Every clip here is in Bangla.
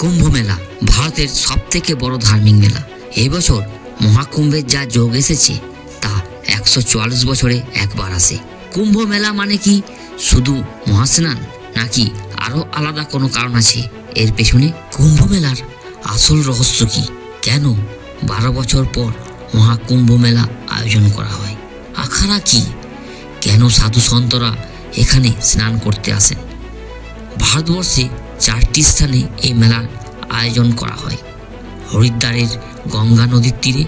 কুম্ভ মেলা ভারতের সবথেকে বড় ধার্মিক মেলা। এই বছর মহাকুম্ভের যা যোগ এসেছে তা 144 বছরে একবার আসে। কুম্ভ মেলা মানে কি শুধু মহাস্নান, নাকি আরো আলাদা কোনো কারণ আছে এর পেছনে? কুম্ভ মেলার আসল রহস্য কি? কেন 12 বছর পর মহাকুম্ভ মেলা আয়োজন করা হয়? আখাড়া কি? কেন সাধু সন্তরা এখানে স্নান করতে আসেন? ভারতবর্ষে 4টি স্থানে এই মেলার আয়োজন করা হয়। হরিদ্বারের গঙ্গা নদীর তীরে,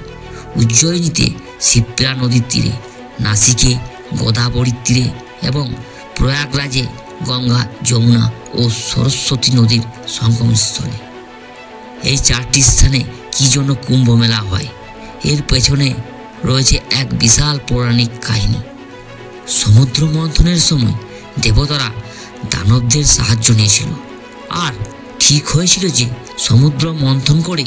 উজ্জয়িনীতে শিপ্রা নদীর তীরে, নাসিকে গোদাবরীর তীরে এবং প্রয়াগরাজে গঙ্গা, যমুনা ও সরস্বতী নদীর সঙ্গমস্থলে। এই 4টি স্থানে কি জন্য কুম্ভ মেলা হয়? এর পেছনে রয়েছে এক বিশাল পৌরাণিক কাহিনী। সমুদ্র মন্থনের সময় দেবতারা দানবদের সাহায্য নিয়েছিল, আর ঠিক হয়েছিল যে সমুদ্র মন্থন করে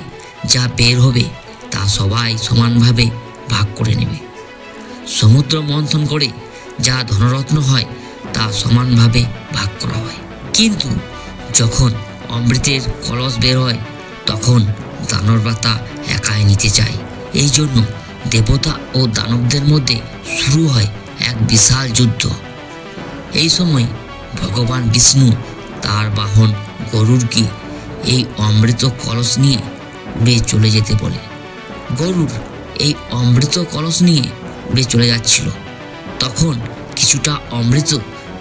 যা বের হবে তা সবাই সমানভাবে ভাগ করে নেবে। সমুদ্র মন্থন করে যা ধনরত্ন হয় তা সমানভাবে ভাগ করা হয়। কিন্তু যখন অমৃতের কলস বের হয় তখন দানবরা তা একাই নিতে চায়। এই জন্য দেবতা ও দানবদের মধ্যে শুরু হয় এক বিশাল যুদ্ধ। এই সময় ভগবান বিষ্ণু তার বাহন গরুড়কে এই অমৃত কলস নিয়ে উড়ে চলে যেতে বলে। গরুড় এই অমৃত কলস নিয়ে উড়ে চলে যাচ্ছিল। তখন কিছুটা অমৃত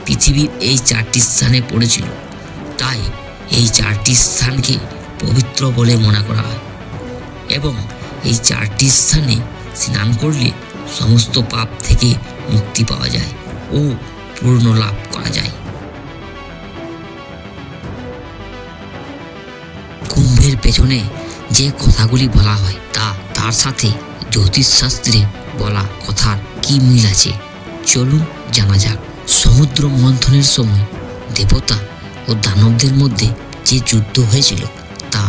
পৃথিবীর এই 4টি স্থানে পড়েছিল। তাই এই 4টি স্থানকে পবিত্র বলে মনে করা হয় এবং এই 4টি স্থানে স্নান করলে সমস্ত পাপ থেকে মুক্তি পাওয়া যায় ও পূর্ণ লাভ করা যায়। কুম্ভের পেছনে যে কথাগুলি বলা হয় তার সাথে জ্যোতিষশাস্ত্রে বলা কথার কি মিল আছে চলুন জানা যাক। সমুদ্র মন্থনের সময় দেবতা ও দানবদের মধ্যে যে যুদ্ধ হয়েছিল তা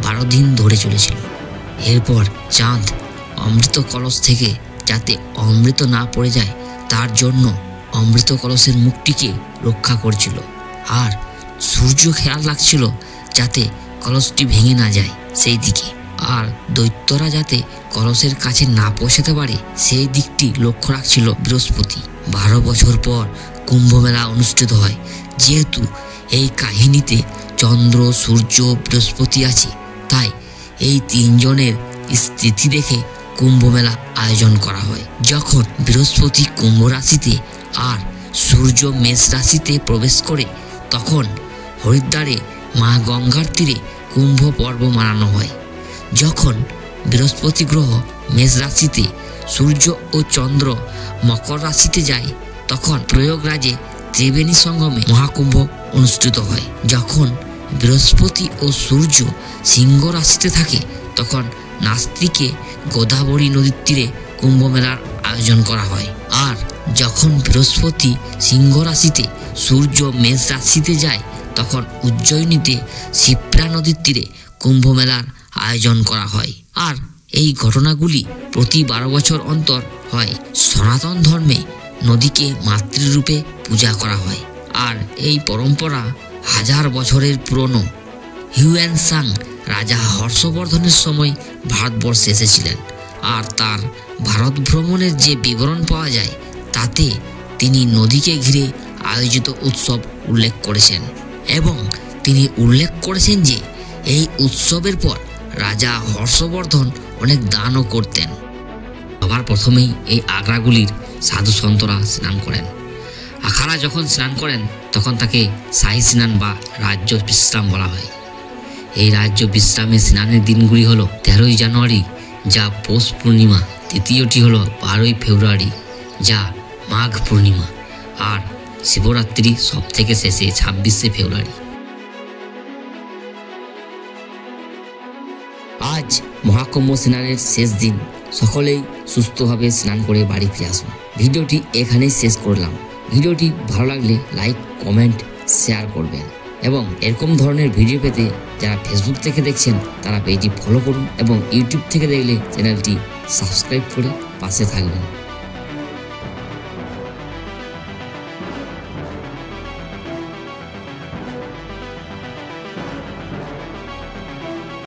12 দিন ধরে চলেছিল। এরপর চাঁদ অমৃত কলস থেকে যাতে অমৃত না পড়ে যায় তার জন্য অমৃত কলসের মুখটিকে রক্ষা করছিল, আর সূর্য খেয়াল রাখছিল যাতে কলসটি ভেঙে না যায় সেই দিকে, আর দৈত্যরা যাতে কলসের কাছে না পৌঁছাতে পারে সেই দিকটি লক্ষ্য রাখছিল বৃহস্পতি। 12 বছর পর কুম্ভ মেলা অনুষ্ঠিত হয়। যেহেতু এই কাহিনীতে চন্দ্র, সূর্য, বৃহস্পতি আছে, তাই এই 3 জনের স্থিতি দেখে কুম্ভ মেলা আয়োজন করা হয়। যখন বৃহস্পতি কুম্ভ রাশিতে আর সূর্য মেষ রাশিতে প্রবেশ করে তখন হরিদ্বারে মা গঙ্গার তীরে কুম্ভ পর্ব মানানো হয়। যখন বৃহস্পতি গ্রহ মেষ রাশিতে, সূর্য ও চন্দ্র মকর রাশিতে যায় তখন প্রয়াগরাজে ত্রিবেণী সঙ্গমে মহাকুম্ভ অনুষ্ঠিত হয়। যখন বৃহস্পতি ও সূর্য সিংহ রাশিতে থাকে তখন নাসিকে গোদাবরী নদীর তীরে কুম্ভ মেলার আয়োজন করা হয়। আর যখন বৃহস্পতি সিংহ রাশিতে, সূর্য মেষ রাশিতে যায় তখন উজ্জয়িনীতে শিপ্রা নদীর তীরে কুম্ভ মেলার আয়োজন করা হয়। আর এই ঘটনাগুলি প্রতি 12 বছর অন্তর হয়। সনাতন ধর্মে নদীকে মাতৃরূপে পূজা করা হয়, আর এই পরম্পরা 1000 বছরের পুরনো। হিউয়েন-সাং রাজা হর্ষবর্ধনের সময় ভারতবর্ষে এসেছিলেন, আর তার ভারত ভ্রমণের যে বিবরণ পাওয়া যায় তাতে তিনি নদীকে ঘিরে আয়োজিত উৎসব উল্লেখ করেছেন এবং তিনি উল্লেখ করেছেন যে এই উৎসবের পর রাজা হর্ষবর্ধন অনেক দানও করতেন। সবার প্রথমেই এই আগ্রাগুলির সাধু সন্তরা স্নান করেন। আখাড়া যখন স্নান করেন তখন তাকে শাহী স্নান বা রাজ্য বিশ্রাম বলা হয়। এই রাজ্য বিশ্রামের স্নানের দিনগুলি হলো 13ই জানুয়ারি যা পৌষ পূর্ণিমা, দ্বিতীয়টি হলো 12ই ফেব্রুয়ারি যা মাঘ পূর্ণিমা, আর শিবরাত্রি সব থেকে শেষে 26শে ফেব্রুয়ারি। আজ মহাকুম্ভ স্নানের শেষ দিন। সকলেই সুস্থভাবে স্নান করে বাড়ি ফিরে আসুন। ভিডিওটি এখানেই শেষ করলাম। ভিডিওটি ভালো লাগলে লাইক, কমেন্ট, শেয়ার করবেন এবং এরকম ধরনের ভিডিও পেতে যারা ফেসবুক থেকে দেখছেন তারা পেজটি ফলো করুন এবং ইউটিউব থেকে দেখলে চ্যানেলটি সাবস্ক্রাইব করে পাশে থাকবেন।